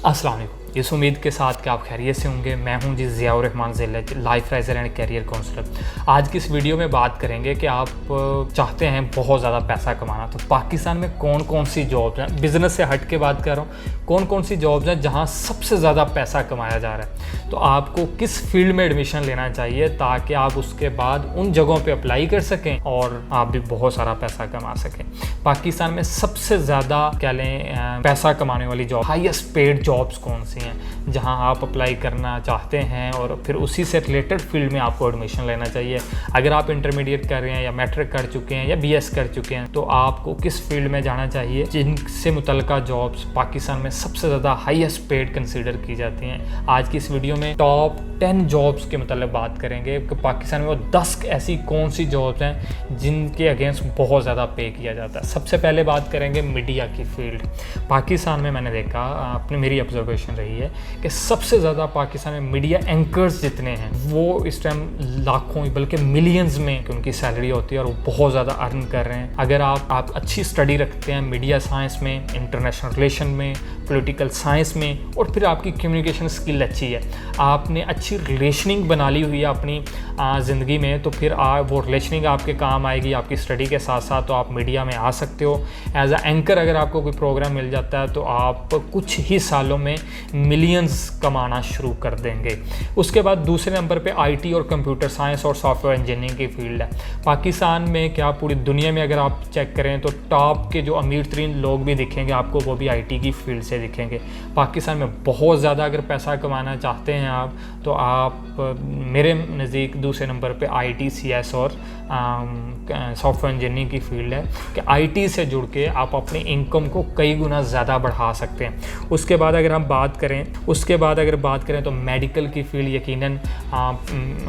अस्सलाम वालेकुम। इस उम्मीद के साथ कि आप खैरियत से होंगे। मैं हूं जी Ziaur Rahman Zillat, life riser and career counsellor. आज की इस वीडियो में बात करेंगे कि आप चाहते हैं बहुत ज़्यादा पैसा कमाना, तो पाकिस्तान में कौन कौन सी जॉब्स हैं, बिज़नेस से हट के बात कर रहा हूँ, कौन कौन सी जॉब्स हैं जहाँ सबसे ज़्यादा पैसा कमाया जा रहा है। तो आपको किस फील्ड में एडमिशन लेना चाहिए ताकि आप उसके बाद उन जगहों पर अप्लाई कर सकें और आप भी बहुत सारा पैसा कमा सकें। पाकिस्तान में सबसे ज़्यादा कह लें पैसा कमाने वाली जॉब, हाईएस्ट पेड जॉब्स कौन सी हैं जहां आप अप्लाई करना चाहते हैं और फिर उसी से रिलेटेड फील्ड में आपको एडमिशन लेना चाहिए। अगर आप इंटरमीडिएट कर रहे हैं या मैट्रिक कर चुके हैं या बीएस कर चुके हैं तो आपको किस फील्ड में जाना चाहिए जिनसे मुतल्लिका जॉब्स पाकिस्तान में सबसे ज़्यादा हाईएस्ट पेड कंसीडर की जाती हैं। आज की इस वीडियो में टॉप 10 जॉब्स के मतलब बात करेंगे कि पाकिस्तान में वो 10 ऐसी कौन सी जॉब्स हैं जिनके अगेंस्ट बहुत ज़्यादा पे किया जाता है। सबसे पहले बात करेंगे मीडिया की फील्ड। पाकिस्तान में मैंने देखा, अपनी मेरी ऑब्जर्वेशन रही है कि सबसे ज़्यादा पाकिस्तान में मीडिया एंकर्स जितने हैं वो इस टाइम लाखों बल्कि मिलियंस में उनकी सैलरी होती है और वो बहुत ज़्यादा अर्न कर रहे हैं। अगर आप अच्छी स्टडी रखते हैं मीडिया साइंस में, इंटरनेशनल रिलेशन में, पॉलिटिकल साइंस में और फिर आपकी कम्युनिकेशन स्किल अच्छी है, आपने अच्छी रिलेशनिंग बना ली हुई है अपनी ज़िंदगी में, तो फिर वो रिलेशनिंग आपके काम आएगी आपकी स्टडी के साथ साथ। तो आप मीडिया में आ सकते हो एज अ एंकर। अगर आपको कोई प्रोग्राम मिल जाता है तो आप कुछ ही सालों में मिलियंस कमाना शुरू कर देंगे। उसके बाद दूसरे नंबर पे आईटी और कंप्यूटर साइंस और सॉफ्टवेयर इंजीनियरिंग की फील्ड है। पाकिस्तान में क्या पूरी दुनिया में अगर आप चेक करें तो टॉप के जो अमीर तरीन लोग भी दिखेंगे आपको, वो भी आईटी की फील्ड से दिखेंगे। पाकिस्तान में बहुत ज़्यादा अगर पैसा कमाना चाहते हैं आप तो आप मेरे नज़दीक दूसरे नंबर पे आईटी, सीएस और सॉफ्टवेयर इंजीनियरिंग की फील्ड है कि आईटी से जुड़ के आप अपनी इनकम को कई गुना ज़्यादा बढ़ा सकते हैं। उसके बाद अगर बात करें तो मेडिकल की फील्ड यकीनन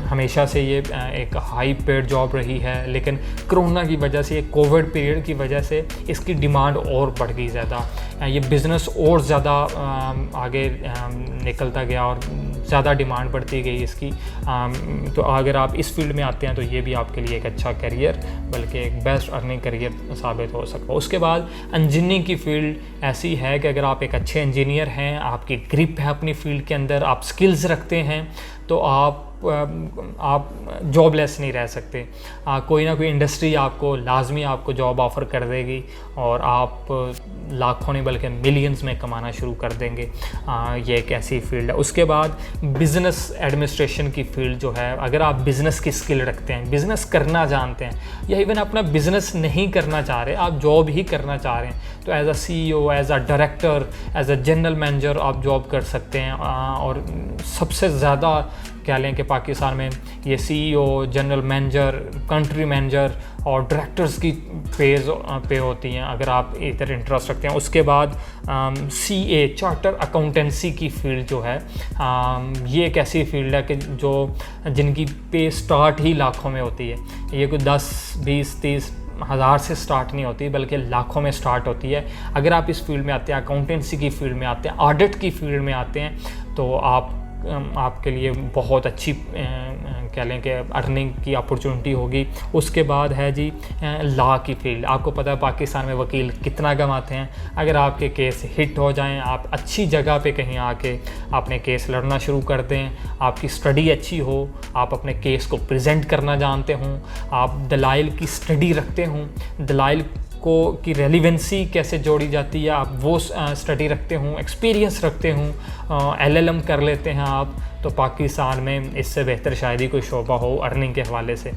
हमेशा से ये एक हाई पेड जॉब रही है, लेकिन कोरोना की वजह से, ये कोविड पीरियड की वजह से इसकी डिमांड और बढ़ गई ज़्यादा। ये बिज़नेस और ज़्यादा आगे निकलता गया और ज़्यादा डिमांड बढ़ती गई इसकी। तो अगर आप इस फील्ड में आते हैं तो ये भी आपके लिए एक अच्छा करियर, बल्कि एक बेस्ट अर्निंग करियर साबित हो सकता है। उसके बाद इंजीनियरिंग की फील्ड ऐसी है कि अगर आप एक अच्छे इंजीनियर हैं, आपकी ग्रिप है अपनी फील्ड के अंदर, आप स्किल्स रखते हैं, तो आप जॉबलेस नहीं रह सकते। कोई ना कोई इंडस्ट्री आपको लाजमी आपको जॉब ऑफ़र कर देगी और आप लाखों नहीं बल्कि मिलियंस में कमाना शुरू कर देंगे। ये एक ऐसी फील्ड है। उसके बाद बिज़नेस एडमिनिस्ट्रेशन की फील्ड जो है, अगर आप बिज़नेस की स्किल रखते हैं, बिज़नेस करना जानते हैं या इवन अपना बिज़नेस नहीं करना चाह रहे, आप जॉब ही करना चाह रहे हैं, तो as a CEO, as a director, as a general manager आप जॉब कर सकते हैं। और सबसे ज़्यादा कह लें कि पाकिस्तान में ये CEO, general manager, country manager और डायरेक्टर्स की पे होती हैं अगर आप इधर इंटरेस्ट रखते हैं। उसके बाद CA, चार्टर अकाउंटेंसी की फील्ड जो है, ये एक ऐसी फील्ड है कि जिनकी पे स्टार्ट ही लाखों में होती है। ये कोई 10, 20, 30 हज़ार से स्टार्ट नहीं होती बल्कि लाखों में स्टार्ट होती है। अगर आप इस फील्ड में आते हैं, अकाउंटेंसी की फील्ड में आते हैं, ऑडिट की फील्ड में आते हैं, तो आपके लिए बहुत अच्छी कह लें कि अर्निंग की अपॉर्चुनिटी होगी। उसके बाद है जी लॉ की फील्ड। आपको पता है पाकिस्तान में वकील कितना कमाते हैं। अगर आपके केस हिट हो जाएं, आप अच्छी जगह पे कहीं आके अपने केस लड़ना शुरू कर दें, आपकी स्टडी अच्छी हो, आप अपने केस को प्रेजेंट करना जानते हों, आप दलाइल की स्टडी रखते हों, दलाइल की रेलिवेंसी कैसे जोड़ी जाती है आप वो स्टडी रखते हों, एक्सपीरियंस रखते हों, LLM कर लेते हैं आप, तो पाकिस्तान में इससे बेहतर शायद ही कोई शोबा हो अर्निंग के हवाले से।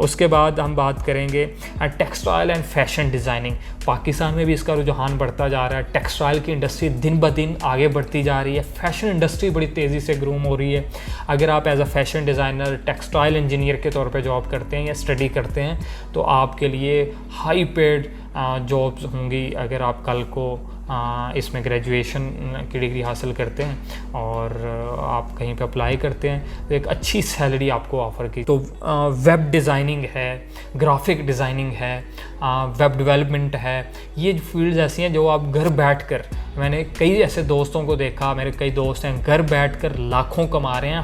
उसके बाद हम बात करेंगे textile and fashion designing. Pakistan में भी इसका रुझान बढ़ता जा रहा है। टेक्सटाइल की इंडस्ट्री दिन ब दिन आगे बढ़ती जा रही है। फैशन इंडस्ट्री बड़ी तेज़ी से ग्रूम हो रही है। अगर आप as a fashion designer, textile engineer के तौर पर जॉब करते हैं या स्टडी करते हैं तो आपके लिए हाई पेड जॉब्स होंगी। अगर आप कल को इसमें ग्रेजुएशन की डिग्री हासिल करते हैं और आप कहीं पे अप्लाई करते हैं तो एक अच्छी सैलरी आपको ऑफ़र की। तो वेब डिज़ाइनिंग है, ग्राफिक डिज़ाइनिंग है, वेब डेवलपमेंट है, ये फील्ड्स ऐसी हैं जो आप घर बैठकर, मैंने कई ऐसे दोस्तों को देखा, मेरे कई दोस्त हैं घर बैठकर लाखों कमा रहे हैं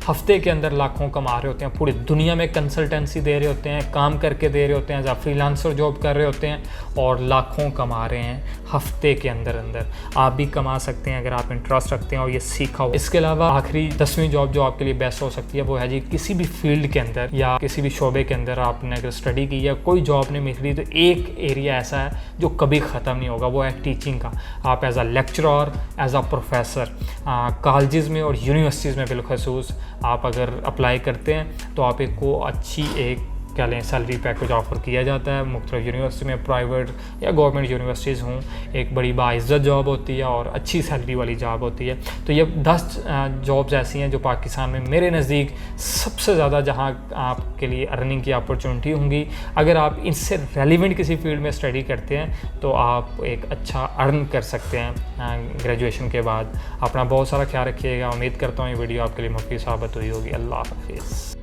हफ्ते के अंदर लाखों कमा रहे होते हैं, पूरी दुनिया में कंसल्टेंसी दे रहे होते हैं, काम करके दे रहे होते हैं, जहाँ फ्रीलांसर जॉब कर रहे होते हैं और लाखों कमा रहे हैं हफ्ते के अंदर अंदर। आप भी कमा सकते हैं अगर आप इंटरेस्ट रखते हैं और ये सीखा हो। इसके अलावा आखिरी 10वीं जॉब जो आपके लिए बेस्ट हो सकती है वो है जी किसी भी फील्ड के अंदर या किसी भी शोबे के अंदर आपने अगर स्टडी की या कोई जॉब नहीं मिल रही, तो एक एरिया ऐसा है जो कभी ख़त्म नहीं होगा, वो है टीचिंग का। आप as a lecturer, as a professor colleges में और यूनिवर्सिटीज़ में बिलखसूस आप अगर अप्लाई करते हैं तो आप को अच्छी एक क्या लें सैलरी पैकेज ऑफ़र किया जाता है। मुख्तलिफ यूनिवर्सिटी में, प्राइवेट या गवर्नमेंट यूनिवर्सिटीज़ हों, एक बड़ी बाइज़्ज़त जॉब होती है और अच्छी सैलरी वाली जॉब होती है। तो ये 10 जॉब्स ऐसी हैं जो पाकिस्तान में मेरे नज़दीक सबसे ज़्यादा जहां आपके लिए अर्निंग की अपॉर्चुनिटी होंगी। अगर आप इससे रेलिवेंट किसी फील्ड में स्टडी करते हैं तो आप एक अच्छा अर्न कर सकते हैं ग्रेजुएशन के बाद। अपना बहुत सारा ख्याल रखिएगा। उम्मीद करता हूँ ये वीडियो आपके लिए मुफीद साबित हुई होगी। अल्लाह हाफिज़।